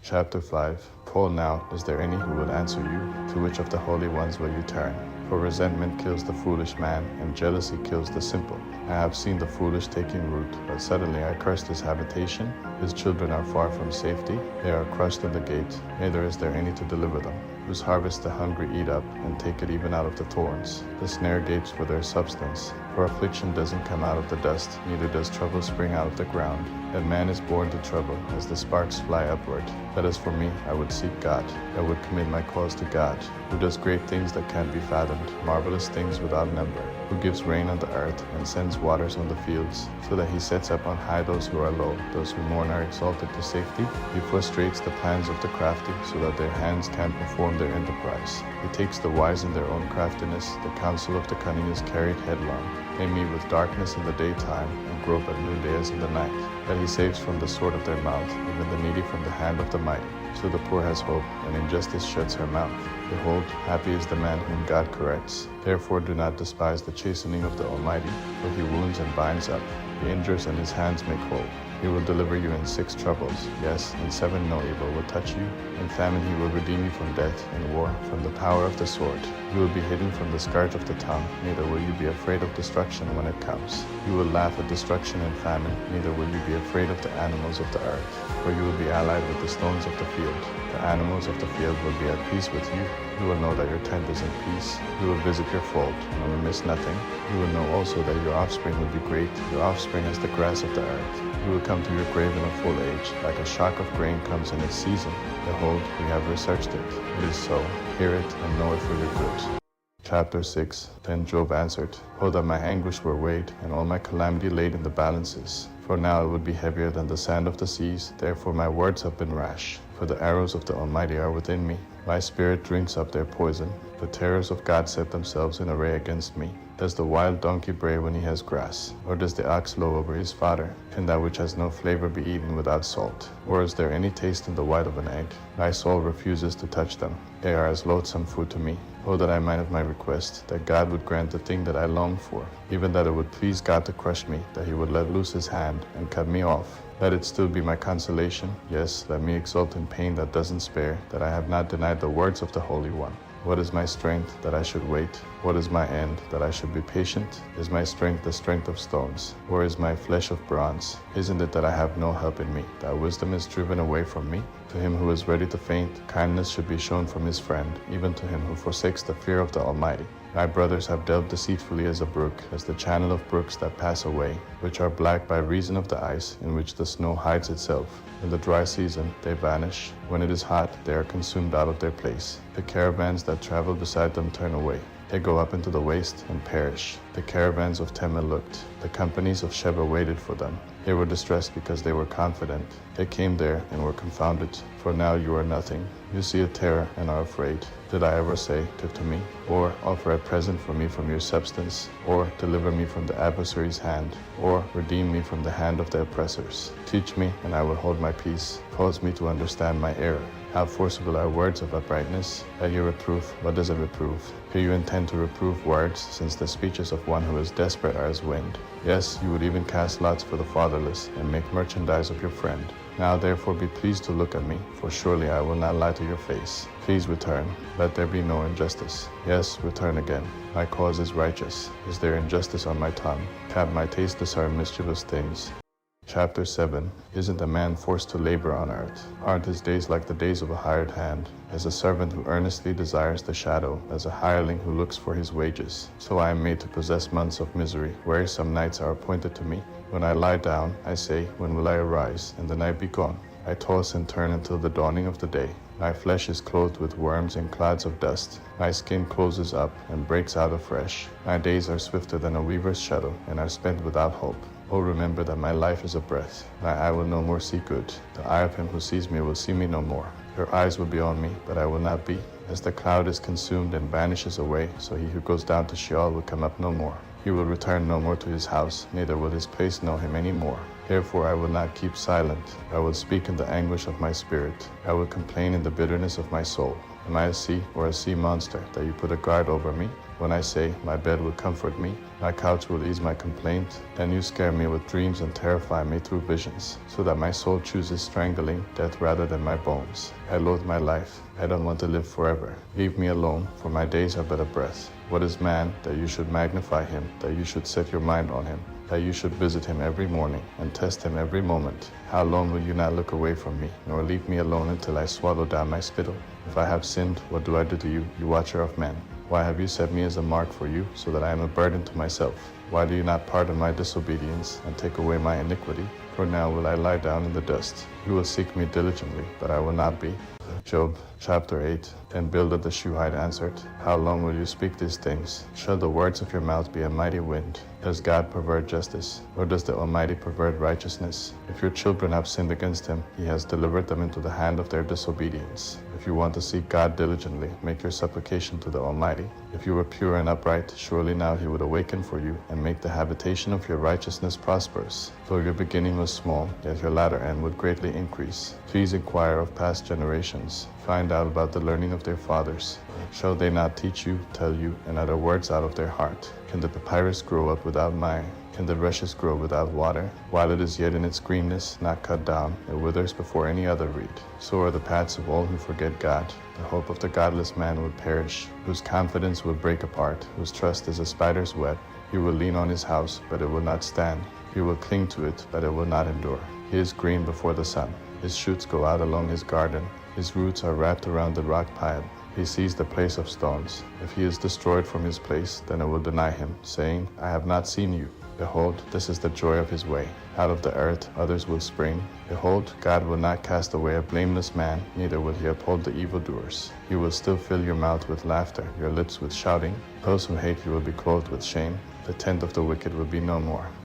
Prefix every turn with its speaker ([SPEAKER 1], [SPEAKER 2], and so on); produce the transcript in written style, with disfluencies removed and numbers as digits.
[SPEAKER 1] Chapter 5. Call now, is there any who will answer you? To which of the holy ones will you turn? For resentment kills the foolish man, and jealousy kills the simple. I have seen the foolish taking root, but suddenly I cursed his habitation. His children are far from safety, they are crushed in the gate, neither is there any to deliver them. Whose harvest the hungry eat up, and take it even out of the thorns. The snare gapes for their substance. For affliction doesn't come out of the dust, neither does trouble spring out of the ground. And man is born to trouble, as the sparks fly upward. But as for me, I would seek God. I would commit my cause to God, who does great things that can't be fathomed, marvelous things without number, who gives rain on the earth and sends waters on the fields, so that he sets up on high those who are low. Those who mourn are exalted to safety. He frustrates the plans of the crafty, so that their hands can't perform their enterprise. He takes the wise in their own craftiness. The counsel of the cunning is carried headlong. They meet with darkness in the daytime, and grope at noonday as in the night. That he saves from the sword of their mouth, even the needy from the hand of the mighty. So the poor has hope, and injustice shuts her mouth. Behold, happy is the man whom God corrects. Therefore do not despise the chastening of the Almighty, for he wounds and binds up. He injures, and his hands make whole. He will deliver you in 6 troubles. Yes, in 7 no evil will touch you. In famine he will redeem you from death, in war from the power of the sword. You will be hidden from the scourge of the tongue, neither will you be afraid of destruction when it comes. You will laugh at destruction and famine, neither will you be afraid of the animals of the earth. For you will be allied with the stones of the field. The animals of the field will be at peace with you. You will know that your tent is in peace. You will visit your fold, and will miss nothing. You will know also that your offspring will be great, your offspring as the grass of the earth. You will come to your grave in a full age, like a shock of grain comes in its season. Behold, we have researched it. It is so. Hear it, and know it for your good. Chapter 6. Then Job answered, Oh, that my anguish were weighed, and all my calamity laid in the balances. For now it would be heavier than the sand of the seas, therefore my words have been rash. For the arrows of the Almighty are within me. My spirit drinks up their poison. The terrors of God set themselves in array against me. Does the wild donkey bray when he has grass? Or does the ox low over his fodder? Can that which has no flavor be eaten without salt? Or is there any taste in the white of an egg? My soul refuses to touch them. They are as loathsome food to me. Oh, that I might have my request, that God would grant the thing that I long for, even that it would please God to crush me, that he would let loose his hand and cut me off. Let it still be my consolation. Yes, let me exult in pain that doesn't spare, that I have not denied the words of the Holy One. What is my strength, that I should wait? What is my end, that I should be patient? Is my strength the strength of stones, or is my flesh of bronze? Isn't it that I have no help in me, that wisdom is driven away from me? To him who is ready to faint, kindness should be shown from his friend, even to him who forsakes the fear of the Almighty. My brothers have dealt deceitfully as a brook, as the channel of brooks that pass away, which are black by reason of the ice, in which the snow hides itself. In the dry season they vanish. When it is hot, they are consumed out of their place. The caravans that travel beside them turn away. They go up into the waste and perish. The caravans of Teman looked. The companies of Sheba waited for them. They were distressed because they were confident. They came there and were confounded. For now you are nothing. You see a terror and are afraid. Did I ever say, Give to me? Or offer a present for me from your substance? Or deliver me from the adversary's hand? Or redeem me from the hand of the oppressors? Teach me, and I will hold my peace. Cause me to understand my error. How forcible are words of uprightness? At your reproof, what does it reprove? Do you intend to reprove words, since the speeches of one who is desperate are as wind? Yes, you would even cast lots for the fatherless, and make merchandise of your friend. Now therefore be pleased to look at me, for surely I will not lie to your face. Please return, let there be no injustice. Yes, return again. My cause is righteous. Is there injustice on my tongue? Can't my taste discern mischievous things? Chapter 7. Isn't a man forced to labor on earth? Aren't his days like the days of a hired hand? As a servant who earnestly desires the shadow, as a hireling who looks for his wages. So I am made to possess months of misery, wearisome nights are appointed to me. When I lie down, I say, When will I arise, and the night be gone? I toss and turn until the dawning of the day. My flesh is clothed with worms and clouds of dust. My skin closes up and breaks out afresh. My days are swifter than a weaver's shuttle, and are spent without hope. Oh, remember that my life is a breath. My eye will no more see good. The eye of him who sees me will see me no more. Your eyes will be on me, but I will not be. As the cloud is consumed and vanishes away, so he who goes down to Sheol will come up no more. He will return no more to his house, neither will his place know him any more. Therefore I will not keep silent. I will speak in the anguish of my spirit. I will complain in the bitterness of my soul. Am I a sea or a sea monster that you put a guard over me? When I say, my bed will comfort me, my couch will ease my complaint, then you scare me with dreams and terrify me through visions, so that my soul chooses strangling death rather than my bones. I loathe my life. I don't want to live forever. Leave me alone, for my days are but a breath. What is man that you should magnify him, that you should set your mind on him, that you should visit him every morning and test him every moment? How long will you not look away from me, nor leave me alone until I swallow down my spittle? If I have sinned, what do I do to you, you watcher of men? Why have you set me as a mark for you, so that I am a burden to myself? Why do you not pardon my disobedience and take away my iniquity? For now will I lie down in the dust. You will seek me diligently, but I will not be. Job chapter 8. Then Bildad the Shuhite answered, How long will you speak these things? Shall the words of your mouth be a mighty wind? Does God pervert justice, or does the Almighty pervert righteousness? If your children have sinned against him, he has delivered them into the hand of their disobedience. If you want to seek God diligently, make your supplication to the Almighty. If you were pure and upright, surely now he would awaken for you and make the habitation of your righteousness prosperous. Though your beginning was small, yet your latter end would greatly increase. Please inquire of past generations. Find out about the learning of their fathers. Shall they not teach you, tell you, and utter words out of their heart? Can the papyrus grow up without mire? Can the rushes grow without water? While it is yet in its greenness, not cut down, it withers before any other reed. So are the paths of all who forget God. The hope of the godless man would perish, whose confidence would break apart, whose trust is a spider's web. He will lean on his house, but it will not stand. He will cling to it, but it will not endure. He is green before the sun. His shoots go out along his garden. His roots are wrapped around the rock pile. He sees the place of stones. If he is destroyed from his place, then it will deny him, saying, I have not seen you. Behold, this is the joy of his way. Out of the earth others will spring. Behold, God will not cast away a blameless man, neither will he uphold the evildoers. He will still fill your mouth with laughter, your lips with shouting. Those who hate you will be clothed with shame. The tent of the wicked will be no more.